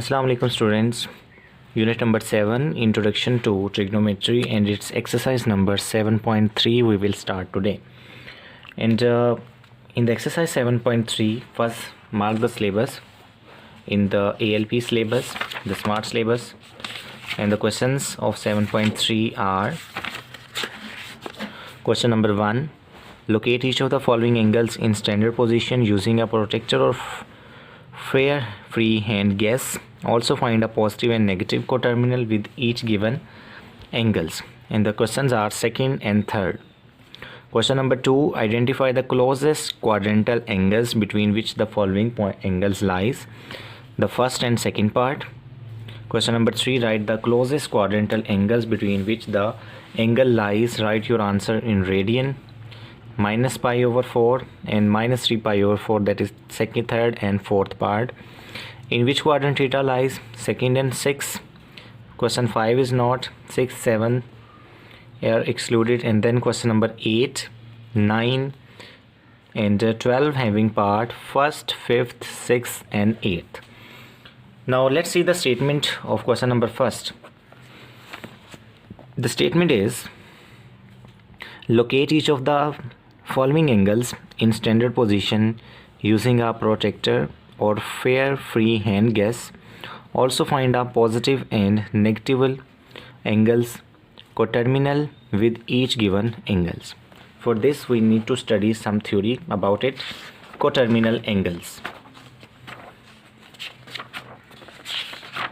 Assalamu alaikum students. Unit number 7, Introduction to Trigonometry, and its exercise number 7.3 we will start today. And in the exercise 7.3, first mark the syllabus in the ALP syllabus, the smart syllabus, and the questions of 7.3 are: question number 1, locate each of the following angles in standard position using a protractor or fair free hand guess. Also find a positive and negative coterminal with each given angles. And the questions are second and third. Question number 2, identify the closest quadrantal angles between which the following angles lies. The first and second part. Question number 3, write the closest quadrantal angles between which the angle lies. Write your answer in radian. Minus pi over 4 and minus 3 pi over 4, that is second, third and fourth part. In which quadrant theta lies? Second and 6. Question 5 is not. 6, 7 are excluded. And then question number 8, 9 and 12 having part first, fifth, sixth and eighth. Now let's see the statement of question number first. The statement is: locate each of the following angles in standard position using a protractor or fair free hand guess. Also find a positive and negative angles coterminal with each given angles. For this we need to study some theory about it. Coterminal angles.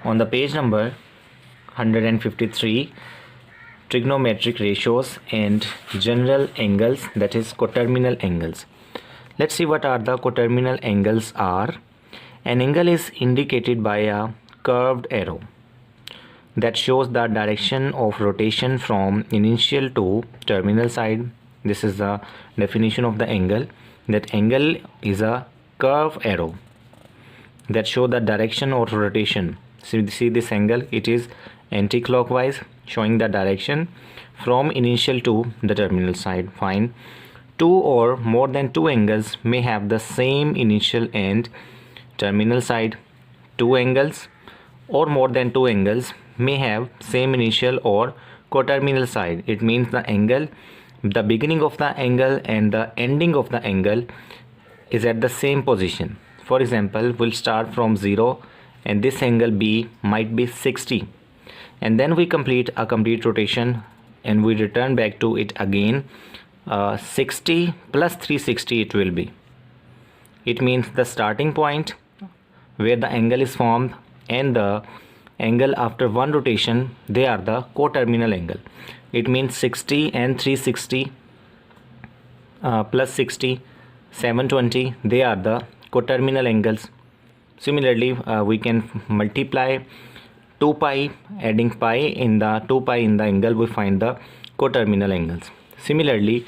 On the page number 153, trigonometric ratios and general angles, that is coterminal angles. Let's see what are the coterminal angles are. An angle is indicated by a curved arrow that shows the direction of rotation from initial to terminal side. This is the definition of the angle. That angle is a curved arrow that shows the direction of rotation. See this angle, it is anti-clockwise, showing the direction from initial to the terminal side. Fine. Two or more than two angles may have the same initial and terminal side. Two angles or more than two angles may have same initial or coterminal side. It means the angle, the beginning of the angle and the ending of the angle is at the same position. For example, we'll start from 0 and this angle B might be 60, and then we complete a complete rotation and we return back to it again. 60 plus 360 it will be. It means the starting point where the angle is formed and the angle after one rotation, they are the coterminal angle. It means 60 and 360 plus 60, 720, they are the coterminal angles. Similarly, we can multiply 2 pi, adding pi in the 2 pi in the angle, we find the coterminal angles. Similarly,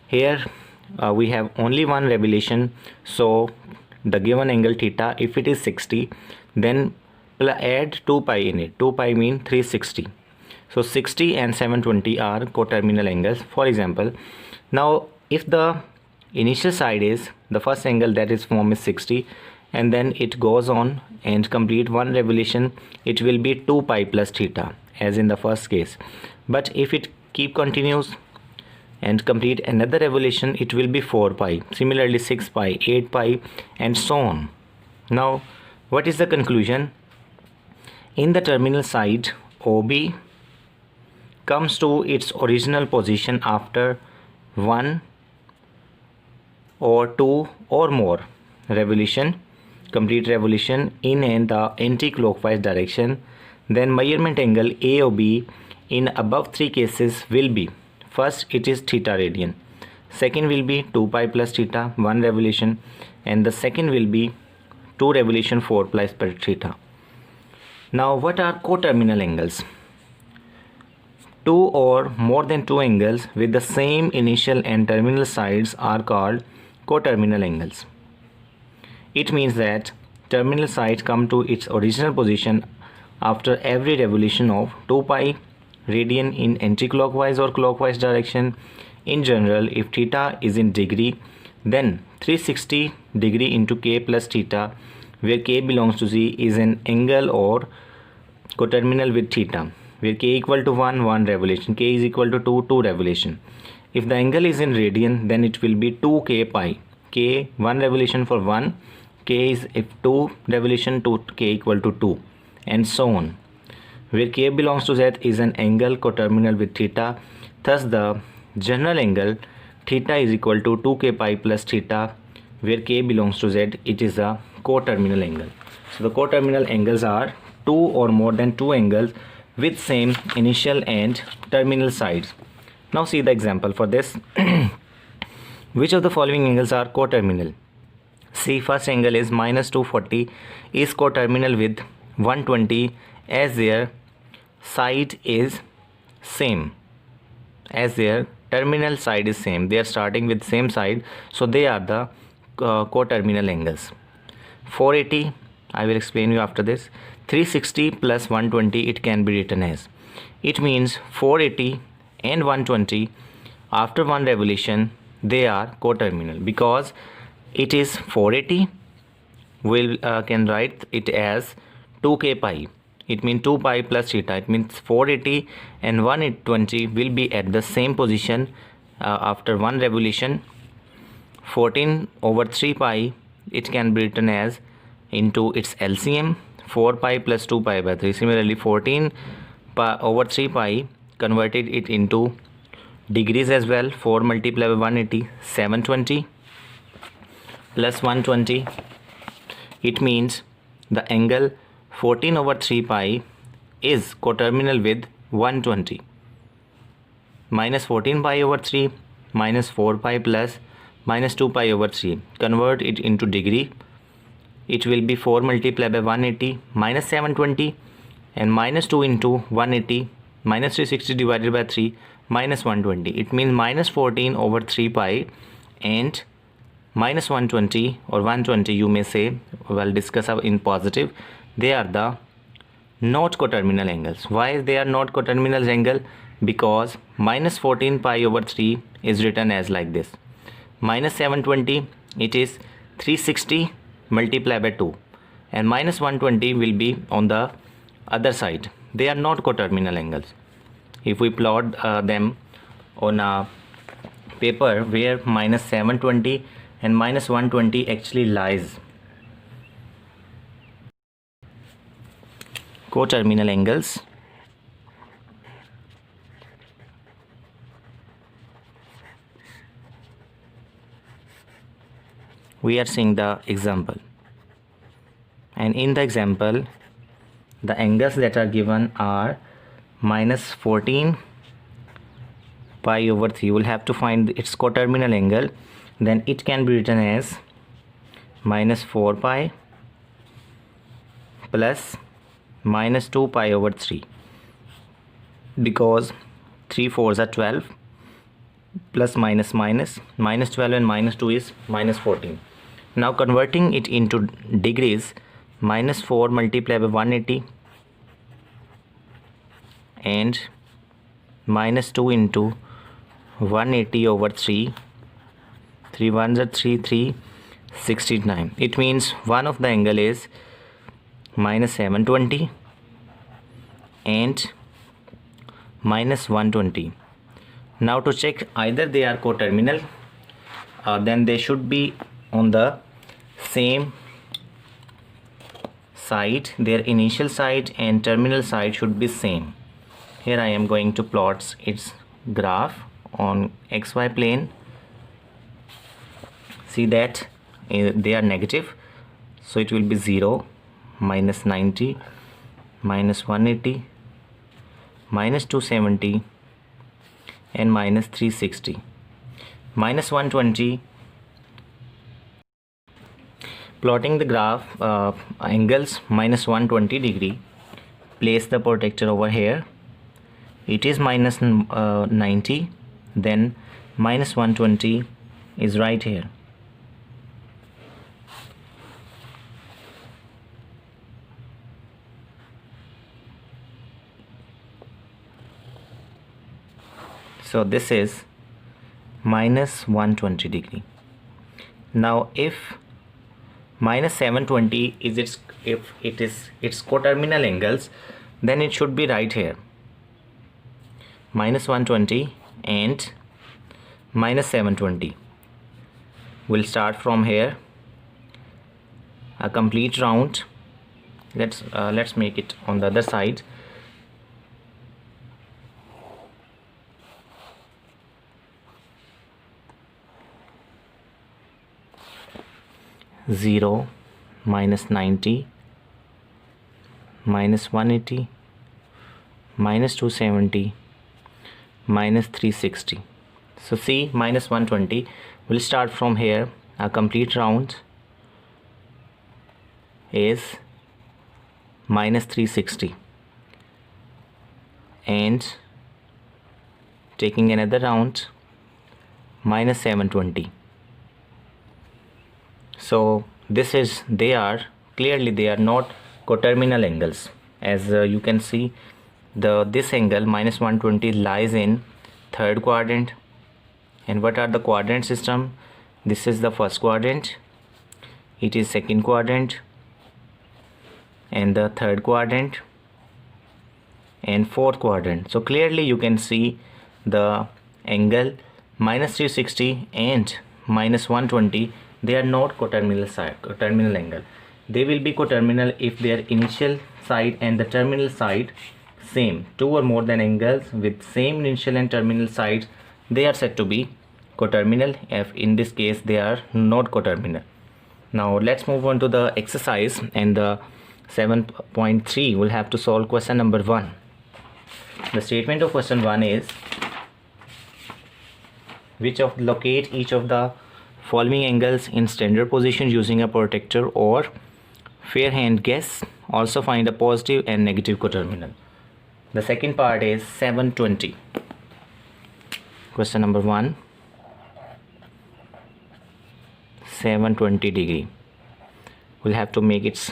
here we have only one revelation, so the given angle theta, if it is 60, then add 2 pi in it. 2 pi mean 360. So 60 and 720 are coterminal angles. For example, now if the initial side is the first angle that is formed is 60, and then it goes on and complete one revolution, it will be 2 pi plus theta as in the first case. But if it keep continues and complete another revolution, it will be 4 pi. Similarly 6 pi, 8 pi and so on. Now what is the conclusion? In the terminal side, OB comes to its original position after 1 or 2 or more revolution, complete revolution in the anti-clockwise direction. Then measurement angle AOB in above three cases will be: first it is theta radian, second will be 2 pi plus theta, one revolution, and the second will be 2 revolution 4 plus per theta. Now what are coterminal angles? Two or more than two angles with the same initial and terminal sides are called coterminal angles. It means that terminal side come to its original position after every revolution of 2 pi radian in anti-clockwise or clockwise direction. In general, if theta is in degree, then 360 degree into k plus theta where k belongs to z is an angle or coterminal with theta, where k equal to 1, 1 revolution, k is equal to 2, 2 revolution. If the angle is in radian, then it will be 2k pi. K 1 revolution for 1, k is if 2 revolution, 2k equal to 2, and so on. Where k belongs to z is an angle coterminal with theta, thus the general angle theta is equal to 2k pi plus theta. Where k belongs to z, it is a coterminal angle. So the coterminal angles are two or more than two angles with same initial and terminal sides. Now see the example for this. Which of the following angles are coterminal? See, first angle is minus 240 is coterminal with 120 as their side is same, as their terminal side is same. They are starting with same side, so they are the coterminal angles. 480, I will explain you after this. 360 plus 120, it can be written as, it means 480 and 120 after one revolution they are coterminal, because it is 480, we'll can write it as 2k pi. It means 2 pi plus theta. It means 480 and 120 will be at the same position after one revolution. 14 over 3 pi, it can be written as into its LCM, 4 pi plus 2 pi by 3. Similarly, 14 pi over 3 pi, converted it into degrees as well. 4 multiplied by 180, 720 plus 120. It means the angle 14 over 3 pi is coterminal with 120. Minus 14 pi over 3 minus 4 pi plus minus 2 pi over 3. Convert it into degree. It will be 4 multiplied by 180 minus 720, and minus 2 into 180 minus 360 divided by 3 minus 120. It means minus 14 over 3 pi and minus 120 or 120, you may say. We'll discuss in positive. They are the not coterminal angles. Why they are not coterminal angle? Because minus 14 pi over 3 is written as like this. Minus 720, it is 360 multiplied by 2, and minus 120 will be on the other side. They are not coterminal angles. If we plot them on a paper where minus 720 and minus 120 actually lies, coterminal angles, we are seeing the example, and in the example the angles that are given are minus 14 pi over 3. You will have to find its coterminal angle. Then it can be written as minus 4 pi plus minus 2 pi over 3, because 3 4s are 12, plus minus minus, minus 12 and minus 2 is minus 14. Now converting it into degrees, minus 4 multiplied by 180 and minus 2 into 180 over 3, 3 1s are 3, 3, 69. It means one of the angle is minus 720 and minus 120. Now to check either they are coterminal, then they should be on the same side. Their initial side and terminal side should be same. Here I am going to plot its graph on xy plane. See that they are negative, so it will be 0, minus 90, minus 180, minus 270 and minus 360. Minus 120. Plotting the graph, angles minus 120 degree. Place the protector over here. It is minus 90, then minus 120 is right here. So this is minus 120 degree. Now if minus 720 is its, if it is its coterminal angles, then it should be right here, minus 120 and minus 720. We'll start from here, a complete round. Let's make it on the other side. Zero, minus 90, minus 180, minus 270, minus 360. So see, minus 120. We'll start from here, a complete round is minus 360, and taking another round, minus 720. So this is, they are not coterminal angles. As you can see, this angle minus 120 lies in third quadrant. And what are the quadrant system? This is the first quadrant, it is second quadrant, and the third quadrant, and fourth quadrant. So clearly you can see the angle minus 360 and minus 120, they are not coterminal angle. They will be coterminal if their initial side and the terminal side same. Two or more than angles with same initial and terminal sides, they are said to be coterminal. If in this case they are not coterminal. Now let's move on to the exercise, and the 7.3 we'll have to solve question number 1. The statement of question 1 is, locate each of the following angles in standard position using a protractor or fair hand guess. Also find a positive and negative coterminal. The second part is 720. Question number 1, 720 degree. We'll have to make its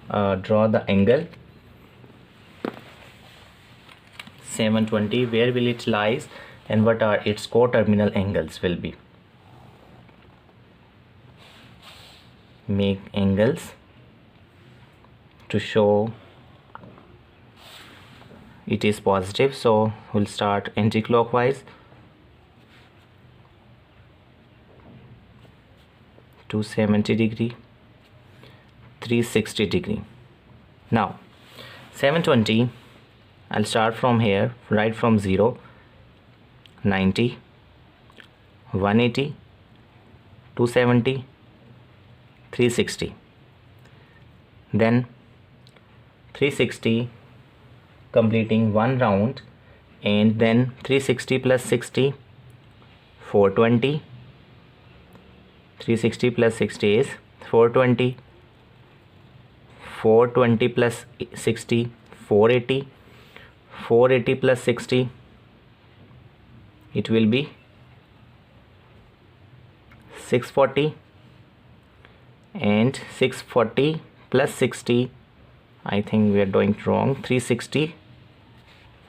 draw the angle 720. Where will it lies, and what are its coterminal angles will be. Make angles to show it is positive. So we'll start anti-clockwise, 270 degree, 360 degree. Now 720, I'll start from here, right from 0, 90, 180, 270, 360. Then 360, completing one round, and then 360 plus 60, 420. 360 plus 60 is 420. 420 plus 60, 480. 480 plus 60, it will be 640. And 640 plus 60, I think we are doing it wrong, 360.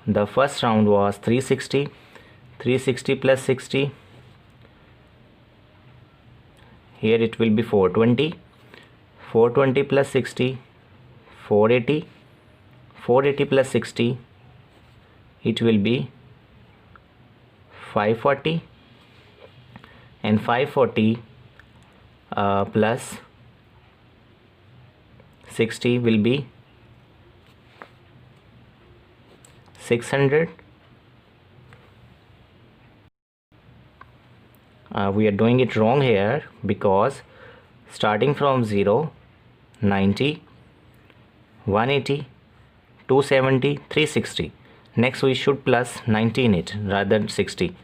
The first round was 360. 360 plus 60, here it will be 420. 420 plus 60, 480. 480 plus 60, it will be 540. And 540 plus 60 will be 600. We are doing it wrong here, because starting from 0, 90, 180, 270, 360. Next we should plus 90 in it rather than 60.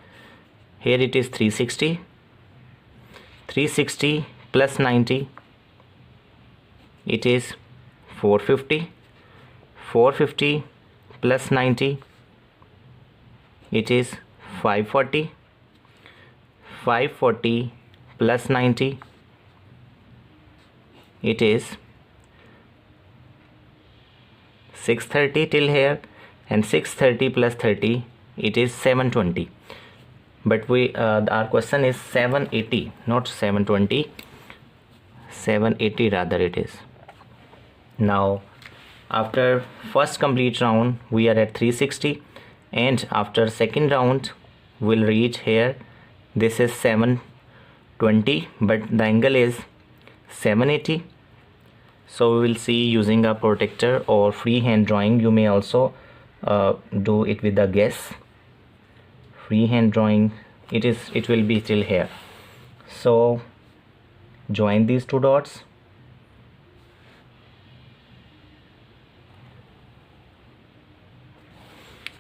Here it is 360. 360 plus 90, it is 450. 450 plus 90, it is 540. 540 plus 90, it is 630 till here, and 630 plus 30, it is 720. But our question is 780, not 720. 780 rather it is. Now after first complete round we are at 360, and after second round we'll reach here. This is 720, but the angle is 780. So we will see using a protractor or freehand drawing. You may also do it with a guess. Freehand drawing, it will be still here. So join these two dots,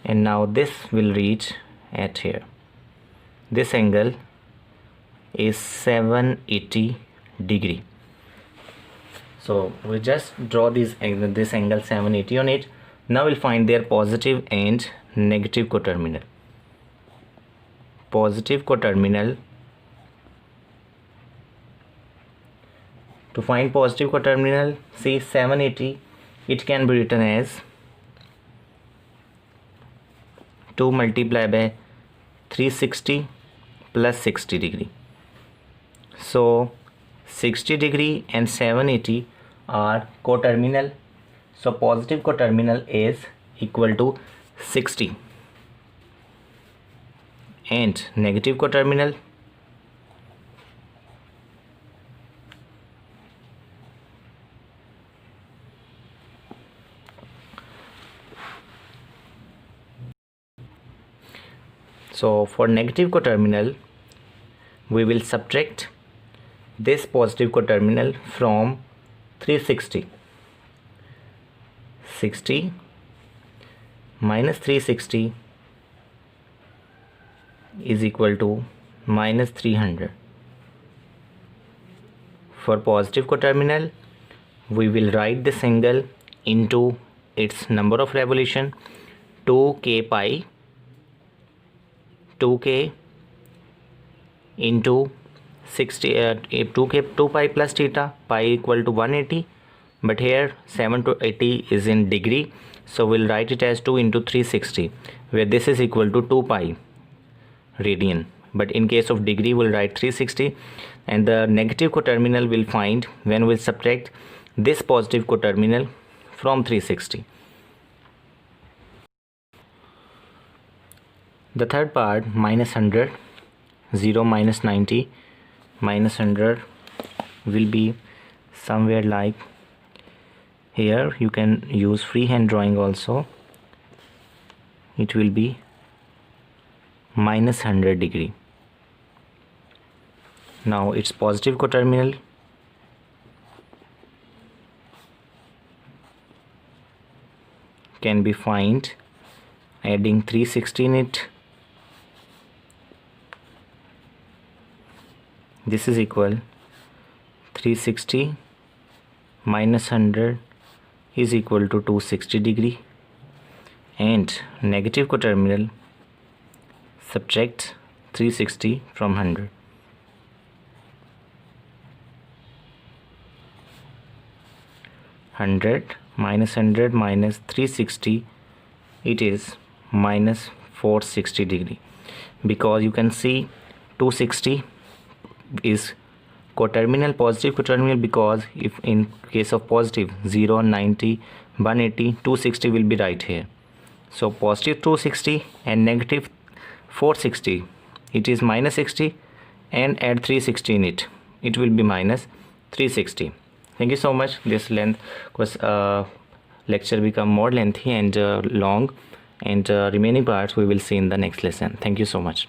and now this will reach at here. This angle is 780 degree. So we just draw this angle 780 on it. Now we'll find their positive and negative coterminal. Positive coterminal. To find positive coterminal, see 780, it can be written as 2 multiplied by 360 plus 60 degree. So 60 degree and 780 are coterminal. So positive coterminal is equal to 60, and negative coterminal so for negative coterminal we will subtract this positive coterminal from 360. 60 minus 360 is equal to minus 300. For positive coterminal we will write this angle into its number of revolution, 2k pi, 2k into 60, 2 pi plus theta, pi equal to 180, but here 7 to 80 is in degree, so we'll write it as 2 into 360, where this is equal to 2 pi radian, but in case of degree we'll write 360. And the negative coterminal we'll find when we'll subtract this positive coterminal from 360. The third part, minus 100, 0 minus 90, minus 100 will be somewhere like here. You can use freehand drawing also. It will be minus 100 degree. Now its positive coterminal can be found adding 360 in it. This is equal 360 minus 100 is equal to 260 degree, and negative coterminal subtract 360 from 100. 100 minus 100 minus 360, it is minus 460 degree, because you can see 260 is coterminal, positive coterminal, because if in case of positive 0, 90, 180, 260 will be right here. So positive 260 and negative 460, it is minus 60, and add 360 in it, it will be minus 360. Thank you so much. This length was lecture become more lengthy and long, and remaining parts we will see in the next lesson. Thank you so much.